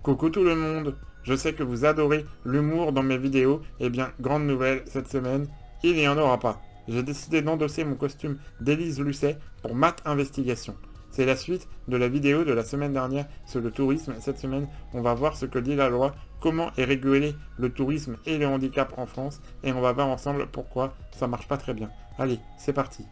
Coucou tout le monde, je sais que vous adorez l'humour dans mes vidéos, et bien grande nouvelle cette semaine, il n'y en aura pas. J'ai décidé d'endosser mon costume d'Élise Lucet pour Math Investigation. C'est la suite de la vidéo de la semaine dernière sur le tourisme. Cette semaine, on va voir ce que dit la loi, comment est régulé le tourisme et le handicap en France, et on va voir ensemble pourquoi ça marche pas très bien. Allez, c'est parti.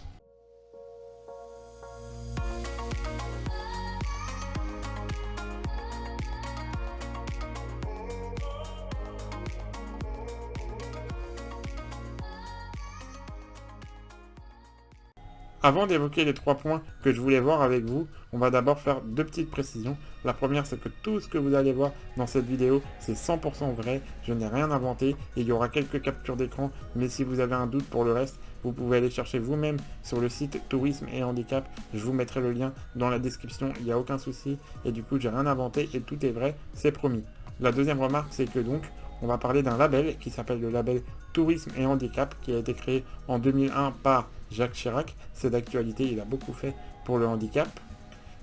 Avant d'évoquer les 3 points que je voulais voir avec vous, on va d'abord faire 2 petites précisions. La première, c'est que tout ce que vous allez voir dans cette vidéo, c'est 100% vrai, je n'ai rien inventé, et il y aura quelques captures d'écran, mais si vous avez un doute pour le reste, vous pouvez aller chercher vous-même sur le site Tourisme et Handicap, je vous mettrai le lien dans la description, il n'y a aucun souci, et du coup j'ai rien inventé et tout est vrai, c'est promis. La deuxième remarque, c'est que donc, on va parler d'un label qui s'appelle le label Tourisme et Handicap, qui a été créé en 2001 par Jacques Chirac. C'est d'actualité, il a beaucoup fait pour le handicap.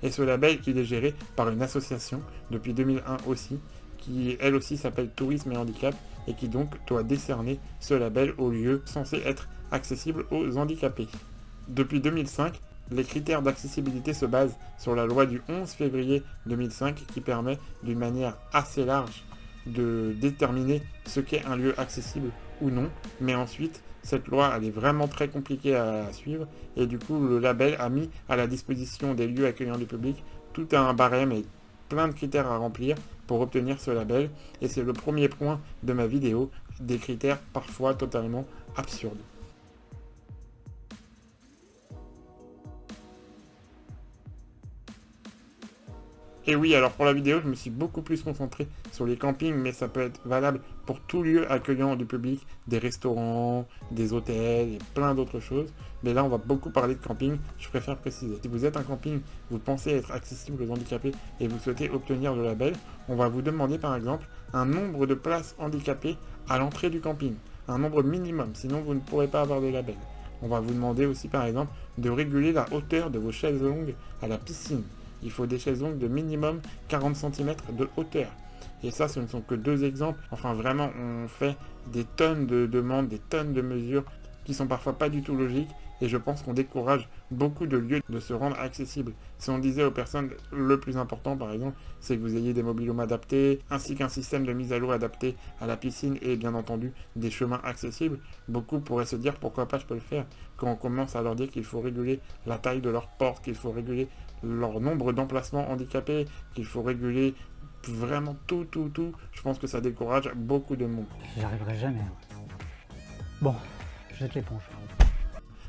Et ce label, il est géré par une association depuis 2001 aussi, qui elle aussi s'appelle Tourisme et Handicap, et qui donc doit décerner ce label aux lieux censés être accessibles aux handicapés. Depuis 2005, les critères d'accessibilité se basent sur la loi du 11 février 2005 qui permet d'une manière assez large de déterminer ce qu'est un lieu accessible ou non, mais ensuite cette loi elle est vraiment très compliquée à suivre et du coup le label a mis à la disposition des lieux accueillants du public tout un barème et plein de critères à remplir pour obtenir ce label et c'est le premier point de ma vidéo, des critères parfois totalement absurdes. Et oui, alors pour la vidéo, je me suis beaucoup plus concentré sur les campings, mais ça peut être valable pour tout lieu accueillant du public, des restaurants, des hôtels et plein d'autres choses. Mais là, on va beaucoup parler de camping, je préfère préciser. Si vous êtes un camping, vous pensez être accessible aux handicapés et vous souhaitez obtenir le label, on va vous demander par exemple un nombre de places handicapées à l'entrée du camping. Un nombre minimum, sinon vous ne pourrez pas avoir de label. On va vous demander aussi par exemple de réguler la hauteur de vos chaises longues à la piscine. Il faut des chaises longues de minimum 40 cm de hauteur. Et ça, ce ne sont que 2 exemples. Enfin, vraiment, on fait des tonnes de demandes, des tonnes de mesures qui sont parfois pas du tout logiques. Et je pense qu'on décourage beaucoup de lieux de se rendre accessibles. Si on disait aux personnes, le plus important par exemple, c'est que vous ayez des mobilhomes adaptés, ainsi qu'un système de mise à l'eau adapté à la piscine et bien entendu des chemins accessibles, beaucoup pourraient se dire pourquoi pas je peux le faire. Quand on commence à leur dire qu'il faut réguler la taille de leur porte, qu'il faut réguler leur nombre d'emplacements handicapés, qu'il faut réguler vraiment tout, je pense que ça décourage beaucoup de monde. J'arriverai jamais. Bon, je jette l'éponge.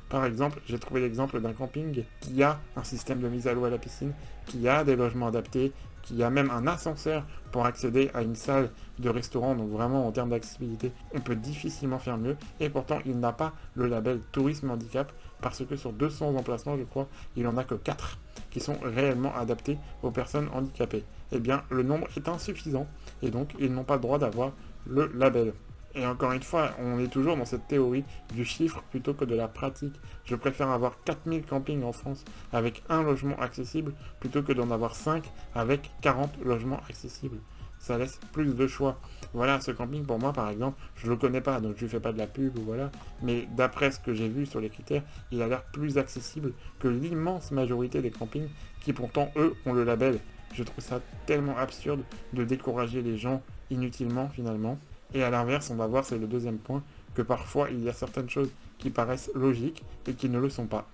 Par exemple, j'ai trouvé l'exemple d'un camping qui a un système de mise à l'eau à la piscine, qui a des logements adaptés, qui a même un ascenseur pour accéder à une salle de restaurant, donc vraiment en termes d'accessibilité, on peut difficilement faire mieux, et pourtant il n'a pas le label Tourisme Handicap, parce que sur 200 emplacements, je crois, il n'en a que 4 qui sont réellement adaptés aux personnes handicapées. Eh bien, le nombre est insuffisant, et donc ils n'ont pas le droit d'avoir le label. Et encore une fois, on est toujours dans cette théorie du chiffre plutôt que de la pratique. Je préfère avoir 4000 campings en France avec un logement accessible plutôt que d'en avoir 5 avec 40 logements accessibles. Ça laisse plus de choix. Voilà, ce camping pour moi par exemple, je le connais pas, donc je ne fais pas de la pub ou voilà. Mais d'après ce que j'ai vu sur les critères, il a l'air plus accessible que l'immense majorité des campings qui pourtant eux ont le label. Je trouve ça tellement absurde de décourager les gens inutilement finalement. Et à l'inverse, on va voir, c'est le deuxième point, que parfois il y a certaines choses qui paraissent logiques et qui ne le sont pas.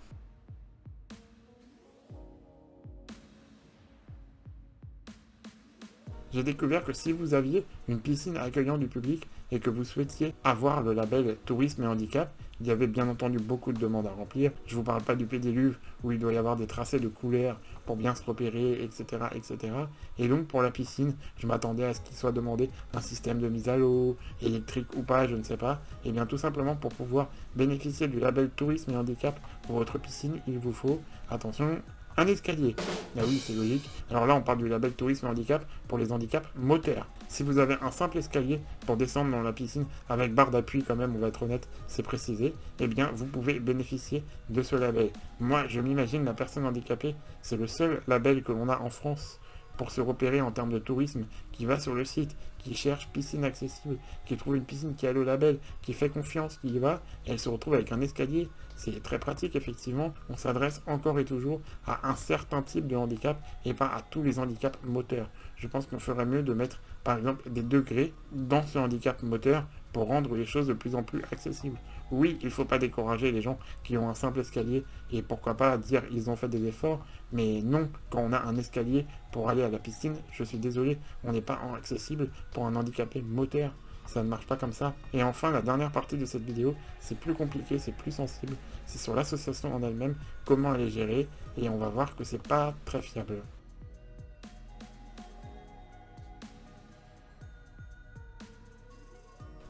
J'ai découvert que si vous aviez une piscine accueillant du public et que vous souhaitiez avoir le label Tourisme et Handicap, il y avait bien entendu beaucoup de demandes à remplir. Je ne vous parle pas du pédiluve où il doit y avoir des tracés de couleurs pour bien se repérer, etc., etc. Et donc pour la piscine, je m'attendais à ce qu'il soit demandé un système de mise à l'eau, électrique ou pas, je ne sais pas. Et bien tout simplement pour pouvoir bénéficier du label Tourisme et Handicap pour votre piscine, il vous faut, attention, un escalier. Ah oui, c'est logique. Alors là, on parle du label Tourisme et Handicap pour les handicaps moteurs. Si vous avez un simple escalier pour descendre dans la piscine avec barre d'appui quand même, on va être honnête, c'est précisé, eh bien vous pouvez bénéficier de ce label. Moi, je m'imagine la personne handicapée, c'est le seul label que l'on a en France pour se repérer en termes de tourisme, qui va sur le site, qui cherche piscine accessible, qui trouve une piscine qui a le label, qui fait confiance, qui y va, elle se retrouve avec un escalier. C'est très pratique, effectivement. On s'adresse encore et toujours à un certain type de handicap et pas à tous les handicaps moteurs. Je pense qu'on ferait mieux de mettre, par exemple, des degrés dans ce handicap moteur pour rendre les choses de plus en plus accessibles. Oui, il ne faut pas décourager les gens qui ont un simple escalier et pourquoi pas dire ils ont fait des efforts, mais non, quand on a un escalier pour aller à la piscine, je suis désolé, on n'est pas accessible pour un handicapé moteur. Ça ne marche pas comme ça. Et enfin, la dernière partie de cette vidéo, c'est plus compliqué, c'est plus sensible. C'est sur l'association en elle-même, comment elle est gérée, et on va voir que c'est pas très fiable.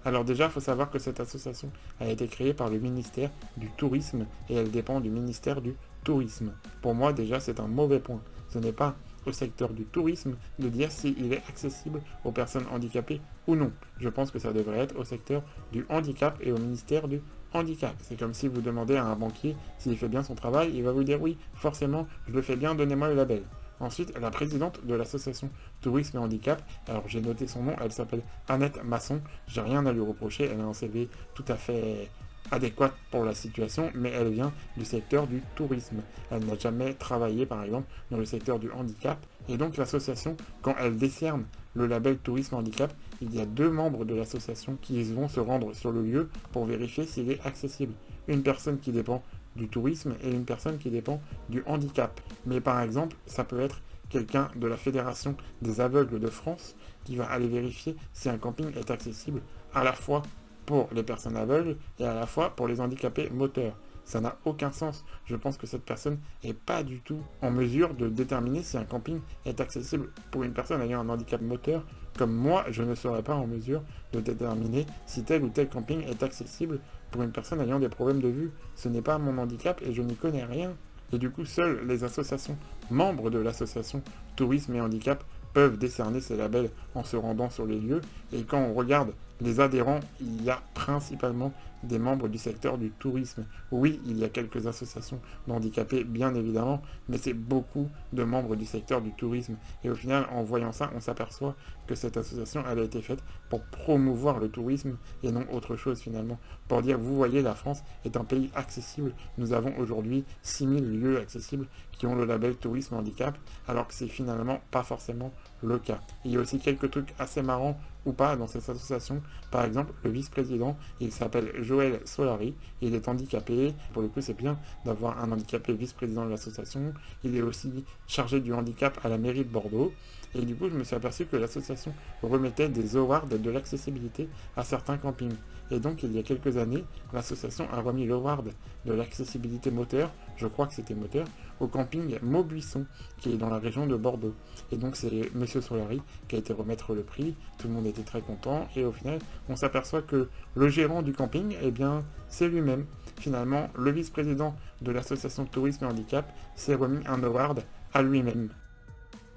Alors déjà, il faut savoir que cette association a été créée par le ministère du Tourisme et elle dépend du ministère du Tourisme. Pour moi, déjà, c'est un mauvais point. Ce n'est pas au secteur du tourisme de dire s'il est accessible aux personnes handicapées ou non. Je pense que ça devrait être au secteur du handicap et au ministère du handicap. C'est comme si vous demandez à un banquier s'il fait bien son travail, il va vous dire oui, forcément, je le fais bien, donnez-moi le label. Ensuite, la présidente de l'association Tourisme et Handicap, alors j'ai noté son nom, elle s'appelle Annette Masson, j'ai rien à lui reprocher, elle a un CV tout à fait adéquate pour la situation, mais elle vient du secteur du tourisme. Elle n'a jamais travaillé, par exemple, dans le secteur du handicap. Et donc l'association, quand elle décerne le label Tourisme Handicap, il y a 2 membres de l'association qui vont se rendre sur le lieu pour vérifier s'il est accessible. Une personne qui dépend du tourisme et une personne qui dépend du handicap. Mais par exemple, ça peut être quelqu'un de la Fédération des aveugles de France qui va aller vérifier si un camping est accessible à la fois pour les personnes aveugles et à la fois pour les handicapés moteurs. Ça n'a aucun sens. Je pense que cette personne n'est pas du tout en mesure de déterminer si un camping est accessible pour une personne ayant un handicap moteur. Comme moi, je ne serais pas en mesure de déterminer si tel ou tel camping est accessible pour une personne ayant des problèmes de vue. Ce n'est pas mon handicap et je n'y connais rien. Et du coup, seules les associations membres de l'association Tourisme et Handicap peuvent décerner ces labels en se rendant sur les lieux. Et quand on regarde les adhérents, il y a principalement des membres du secteur du tourisme. Oui, il y a quelques associations d'handicapés, bien évidemment, mais c'est beaucoup de membres du secteur du tourisme. Et au final, en voyant ça, on s'aperçoit que cette association, elle a été faite pour promouvoir le tourisme et non autre chose finalement. Pour dire, vous voyez, la France est un pays accessible. Nous avons aujourd'hui 6000 lieux accessibles qui ont le label tourisme handicap, alors que c'est finalement pas forcément le cas. Il y a aussi quelques trucs assez marrants ou pas dans cette association. Par exemple, le vice-président, il s'appelle Joël Solari, il est handicapé. Pour le coup, c'est bien d'avoir un handicapé vice-président de l'association. Il est aussi chargé du handicap à la mairie de Bordeaux. Et du coup, je me suis aperçu que l'association remettait des awards de l'accessibilité à certains campings. Et donc, il y a quelques années, l'association a remis l'award de l'accessibilité moteur, je crois que c'était moteur, au camping Maubuisson, qui est dans la région de Bordeaux. Et donc, c'est Monsieur Solari qui a été remettre le prix. Tout le monde était très content. Et au final, on s'aperçoit que le gérant du camping, eh bien, c'est lui-même. Finalement, le vice-président de l'association Tourisme et Handicap s'est remis un award à lui-même.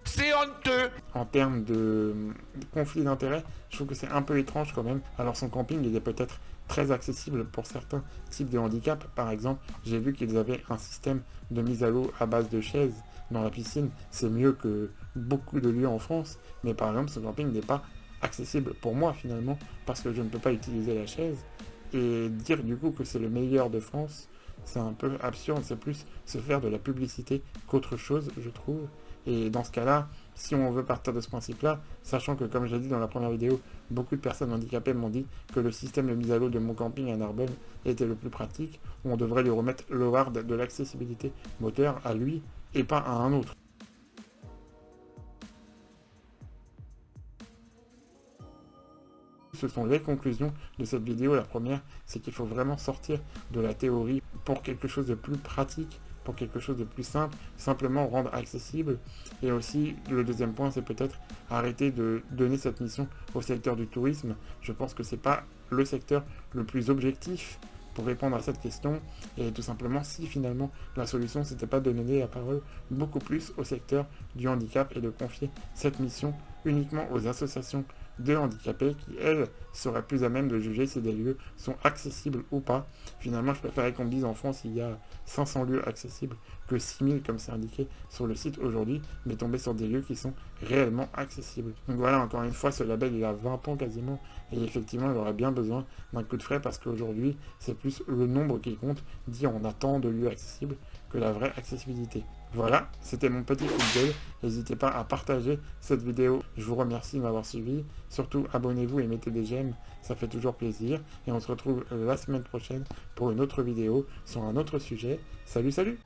C'est honteux! En termes de conflit d'intérêts, je trouve que c'est un peu étrange quand même. Alors son camping, il est peut-être très accessible pour certains types de handicap. Par exemple, j'ai vu qu'ils avaient un système de mise à l'eau à base de chaises dans la piscine. C'est mieux que beaucoup de lieux en France. Mais par exemple, ce camping n'est pas accessible pour moi finalement, parce que je ne peux pas utiliser la chaise. Et dire du coup que c'est le meilleur de France, c'est un peu absurde. C'est plus se faire de la publicité qu'autre chose, je trouve. Et dans ce cas-là, si on veut partir de ce principe-là, sachant que, comme j'ai dit dans la première vidéo, beaucoup de personnes handicapées m'ont dit que le système de mise à l'eau de mon camping à Narbonne était le plus pratique, on devrait lui remettre l'award de l'accessibilité moteur à lui et pas à un autre. Ce sont les conclusions de cette vidéo. La première, c'est qu'il faut vraiment sortir de la théorie pour quelque chose de plus pratique, pour quelque chose de plus simple, simplement rendre accessible. Et aussi, le deuxième point, c'est peut-être arrêter de donner cette mission au secteur du tourisme. Je pense que c'est pas le secteur le plus objectif pour répondre à cette question. Et tout simplement, si finalement la solution, c'était pas de donner la parole beaucoup plus au secteur du handicap et de confier cette mission uniquement aux associations de handicapés qui, elles, seraient plus à même de juger si des lieux sont accessibles ou pas. Finalement, je préférais qu'on me dise en France il y a 500 lieux accessibles que 6000 comme c'est indiqué sur le site aujourd'hui, mais tomber sur des lieux qui sont réellement accessibles. Donc voilà, encore une fois, ce label il a 20 ans quasiment, et effectivement il aurait bien besoin d'un coup de frais parce qu'aujourd'hui c'est plus le nombre qui compte, dit on a tant de lieux accessibles, que la vraie accessibilité. Voilà, c'était mon petit coup de gueule. N'hésitez pas à partager cette vidéo. Je vous remercie de m'avoir suivi. Surtout, abonnez-vous et mettez des j'aime, ça fait toujours plaisir. Et on se retrouve la semaine prochaine pour une autre vidéo sur un autre sujet. Salut, salut!